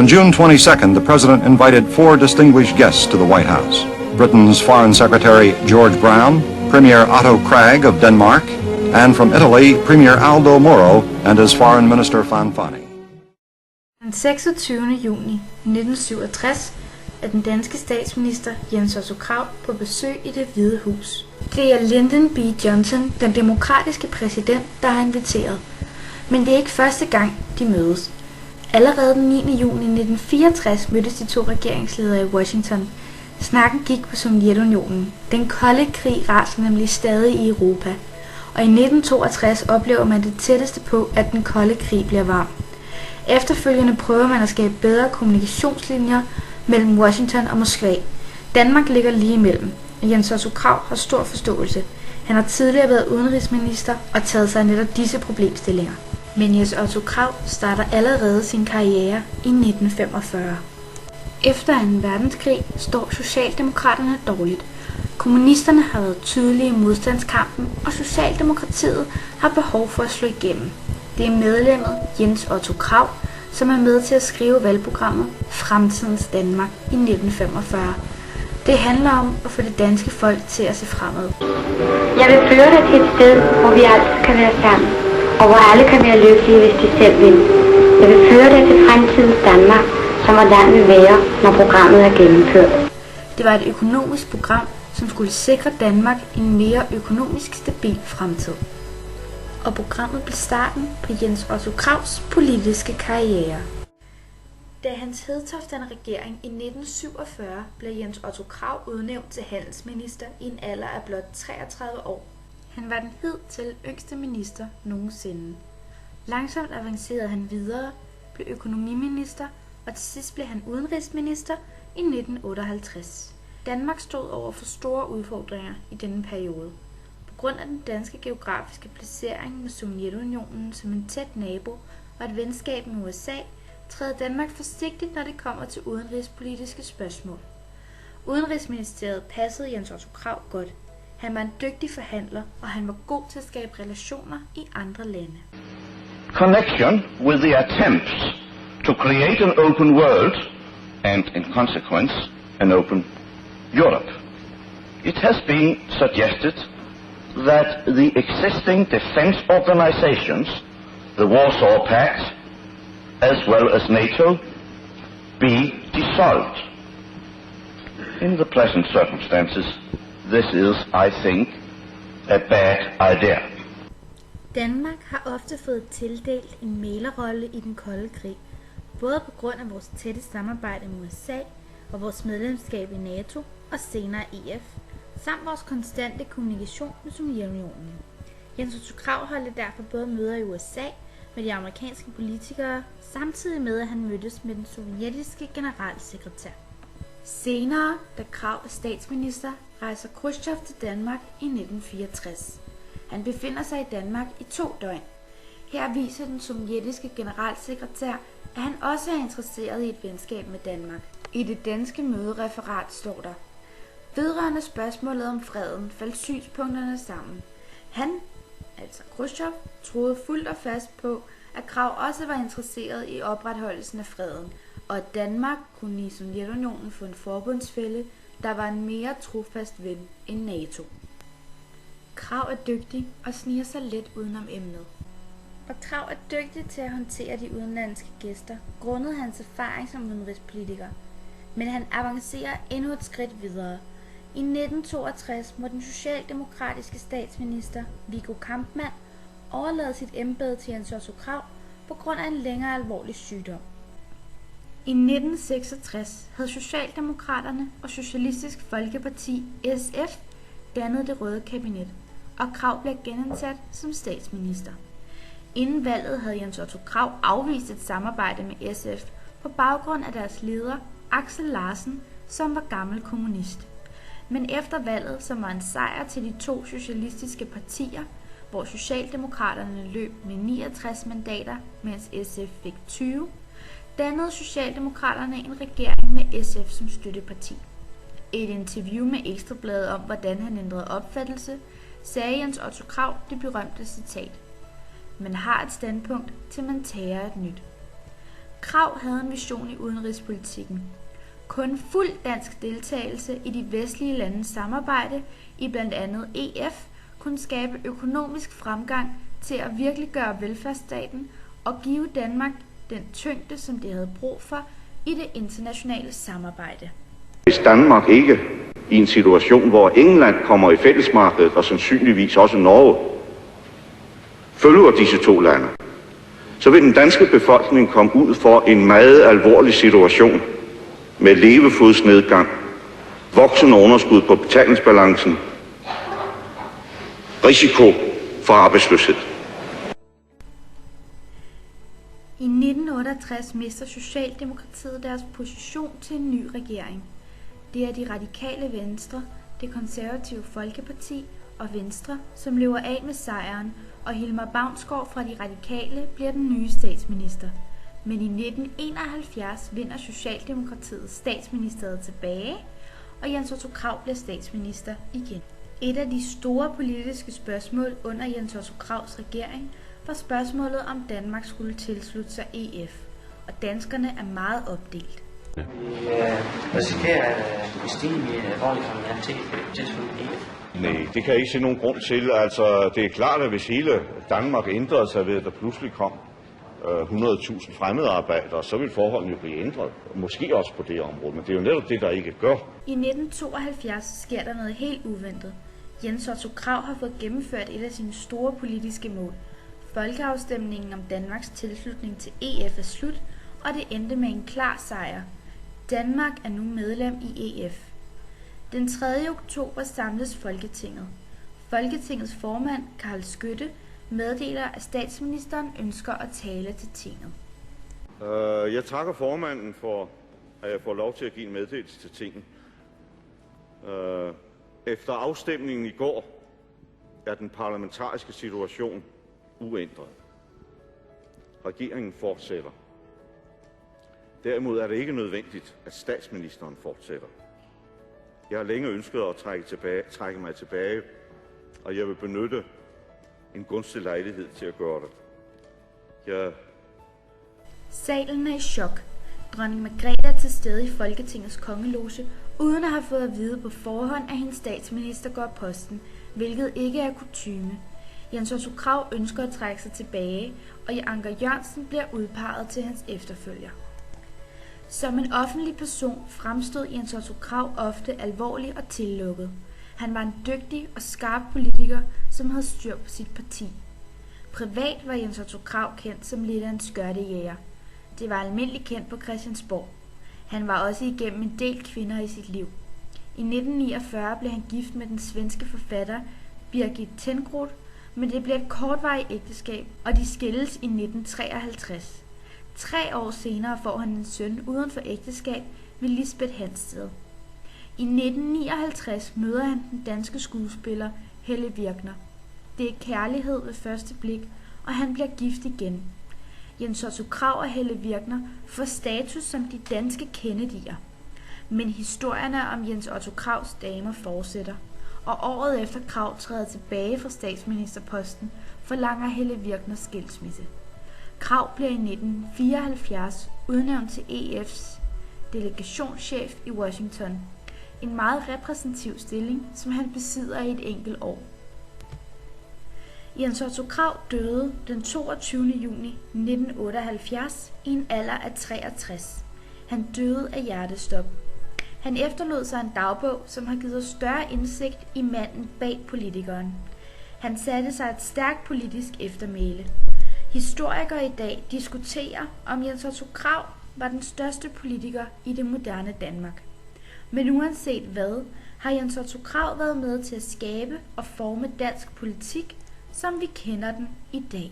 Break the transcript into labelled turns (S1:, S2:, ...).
S1: On June 22nd, the president invited 4 distinguished guests to the White House. Britain's Foreign Secretary George Brown, Premier Otto Krag of Denmark, and from Italy, Premier Aldo Moro and his Foreign Minister Fanfani.
S2: Den 26. juni 1967 er den danske statsminister Jens Otto Krag på besøg i Det Hvide Hus. Det er Lyndon B. Johnson, den demokratiske præsident, der har inviteret. Men det er ikke første gang, de mødes. Allerede den 9. juni 1964 mødtes de 2 regeringsledere i Washington. Snakken gik på Sovjetunionen. Den kolde krig raser nemlig stadig i Europa. Og i 1962 oplever man det tætteste på, at den kolde krig bliver varm. Efterfølgende prøver man at skabe bedre kommunikationslinjer mellem Washington og Moskva. Danmark ligger lige imellem. Jens Otto Krag har stor forståelse. Han har tidligere været udenrigsminister og taget sig af netop disse problemstillinger. Men Jens Otto Krag starter allerede sin karriere i 1945. Efter 2. verdenskrig står Socialdemokraterne dårligt. Kommunisterne har været tydelige i modstandskampen, og Socialdemokratiet har behov for at slå igennem. Det er medlemmet Jens Otto Krag, som er med til at skrive valgprogrammet Fremtidens Danmark i 1945. Det handler om at få det danske folk til at se fremad.
S3: Jeg vil føre dig til et sted, hvor vi altid kan være sammen, og hvor alle kan være lykkelige, hvis de selv vil. Jeg vil føre dig til fremtidens Danmark, som hvordan vil være, når programmet er gennemført.
S2: Det var et økonomisk program, som skulle sikre Danmark en mere økonomisk stabil fremtid. Og programmet blev starten på Jens Otto Krags politiske karriere. Da Hans Hedtofts regering i 1947 blev Jens Otto Krag udnævnt til handelsminister i en alder af blot 33 år. Han var den hidtil yngste minister nogensinde. Langsomt avancerede han videre, blev økonomiminister, og til sidst blev han udenrigsminister i 1958. Danmark stod over for store udfordringer i denne periode. På grund af den danske geografiske placering med Sovjetunionen som en tæt nabo og et venskab med USA, træder Danmark forsigtigt, når det kommer til udenrigspolitiske spørgsmål. Udenrigsministeriet passede Jens Otto Krag godt. Han var en dygtig forhandler, og han var god til at skabe relationer i andre lande.
S4: Connection with the attempts to create an open world and, in consequence, an open Europe. It has been suggested that the existing defense organizations, the Warsaw Pact, as well as NATO, be dissolved. In the present circumstances, this is, I think, a bad idea.
S2: Danmark har ofte fået tildelt en mæglerrolle i den kolde krig, både på grund af vores tætte samarbejde med USA og vores medlemskab i NATO og senere EF, samt vores konstante kommunikation med Sovjetunionen. Jens Otto Krag holdt derfor både møder i USA med de amerikanske politikere, samtidig med at han mødtes med den sovjetiske generalsekretær. Senere, da Krag er statsminister, rejser Khrushchev til Danmark i 1964. Han befinder sig i Danmark i 2 døgn. Her viser den sovjetiske generalsekretær, at han også er interesseret i et venskab med Danmark. I det danske mødereferat står der: vedrørende spørgsmålet om freden faldt synspunkterne sammen. Han, altså Khrushchev, troede fuldt og fast på, at Krag også var interesseret i opretholdelsen af freden, og at Danmark kunne i Sovjetunionen få en forbundsfælle, der var en mere trofast ven end NATO. Krag er dygtig og sniger sig let udenom emnet. Og Krag er dygtig til at håndtere de udenlandske gæster, grundet hans erfaring som udenrigspolitiker. Men han avancerer endnu et skridt videre. I 1962 må den socialdemokratiske statsminister Viggo Kampmann overlade sit embede til Jens Otto Krag på grund af en længere alvorlig sygdom. I 1966 havde Socialdemokraterne og Socialistisk Folkeparti SF dannet det røde kabinet, og Krag blev genindsat som statsminister. Inden valget havde Jens Otto Krag afvist et samarbejde med SF på baggrund af deres leder Aksel Larsen, som var gammel kommunist. Men efter valget, som var en sejr til de 2 socialistiske partier, hvor Socialdemokraterne løb med 69 mandater, mens SF fik 20, dannede Socialdemokraterne en regering med SF som støtteparti. I et interview med Ekstra Bladet om, hvordan han ændrede opfattelse, sagde Jens Otto Krag det berømte citat: man har et standpunkt, til man tager et nyt. Krag havde en vision i udenrigspolitikken. Kun fuld dansk deltagelse i de vestlige landes samarbejde i blandt andet EF kunne skabe økonomisk fremgang til at virkeliggøre velfærdsstaten og give Danmark den tyngde, som det havde brug for i det internationale samarbejde.
S5: Hvis Danmark ikke i en situation, hvor England kommer i fællesmarkedet, og sandsynligvis også Norge, følger disse to lande, så vil den danske befolkning komme ud for en meget alvorlig situation med levefodsnedgang, voksende underskud på betalingsbalancen, risiko for arbejdsløshed.
S2: I 1968 mister Socialdemokratiet deres position til en ny regering. Det er de radikale Venstre, det konservative Folkeparti og Venstre, som løber af med sejren, og Hilmar Baunsgaard fra de radikale bliver den nye statsminister. Men i 1971 vinder Socialdemokratiet statsministeriet tilbage, og Jens Otto Krag bliver statsminister igen. Et af de store politiske spørgsmål under Jens Otto Krags regering var spørgsmålet, om Danmark skulle tilslutte sig EF, og danskerne er meget opdelt.
S6: Vi risikerer en stigning i alvorlig kriminalitet tilslutning EF.
S5: Nej, det kan jeg ikke se nogen grund til. Altså, det er klart, at hvis hele Danmark ændrede sig ved, at der pludselig kom 100.000 fremmedarbejdere, så vil forholdene jo blive ændret. Måske også på det område, men det er jo netop det, der ikke gør.
S2: I 1972 sker der noget helt uventet. Jens Otto Krag har fået gennemført et af sine store politiske mål. Folkeafstemningen om Danmarks tilslutning til EF er slut, og det endte med en klar sejr. Danmark er nu medlem i EF. Den 3. oktober samles Folketinget. Folketingets formand, Karl Skytte, meddeler, at statsministeren ønsker at tale til tinget.
S5: Jeg takker formanden for, at jeg får lov til at give en meddelelse til tinget. Efter afstemningen i går er den parlamentariske situation uændret. Regeringen fortsætter. Derimod er det ikke nødvendigt, at statsministeren fortsætter. Jeg har længe ønsket at trække mig tilbage, og jeg vil benytte en gunstig lejlighed til at gøre det.
S2: Salen er i chok. Dronning Margrethe er til stede i Folketingets kongeloge, uden at have fået at vide på forhånd, at hendes statsminister går af posten, hvilket ikke er kutyme. Jens Otto Krag ønsker at trække sig tilbage, og Anker Jørgensen bliver udpeget til hans efterfølger. Som en offentlig person fremstod Jens Otto Krag ofte alvorlig og tillukket. Han var en dygtig og skarp politiker, som havde styr på sit parti. Privat var Jens Otto Krag kendt som lidt af en skørtejæger. Det var almindeligt kendt på Christiansborg. Han var også igennem en del kvinder i sit liv. I 1949 blev han gift med den svenske forfatter Birgit Tengroth, men det blev et kortvarigt ægteskab, og de skilles i 1953. 3 år senere får han en søn uden for ægteskab med Lisbeth Hansted. I 1959 møder han den danske skuespiller Helle Virkner. Det er kærlighed ved første blik, og han bliver gift igen. Jens Otto Krag og Helle Virkner får status som de danske Kennedy'er. Men historierne om Jens Otto Krags damer fortsætter, og året efter Krag træder tilbage fra statsministerposten, forlanger Helle Virkner skilsmisse. Krag bliver i 1974 udnævnt til EF's delegationschef i Washington. En meget repræsentativ stilling, som han besidder i et enkelt år. Jens Otto Krag døde den 22. juni 1978 i en alder af 63. Han døde af hjertestop. Han efterlod sig en dagbog, som har givet os større indsigt i manden bag politikeren. Han satte sig et stærkt politisk eftermæle. Historikere i dag diskuterer, om Jens Otto Krag var den største politiker i det moderne Danmark. Men uanset hvad, har Jens Otto Krag været med til at skabe og forme dansk politik, som vi kender den i dag.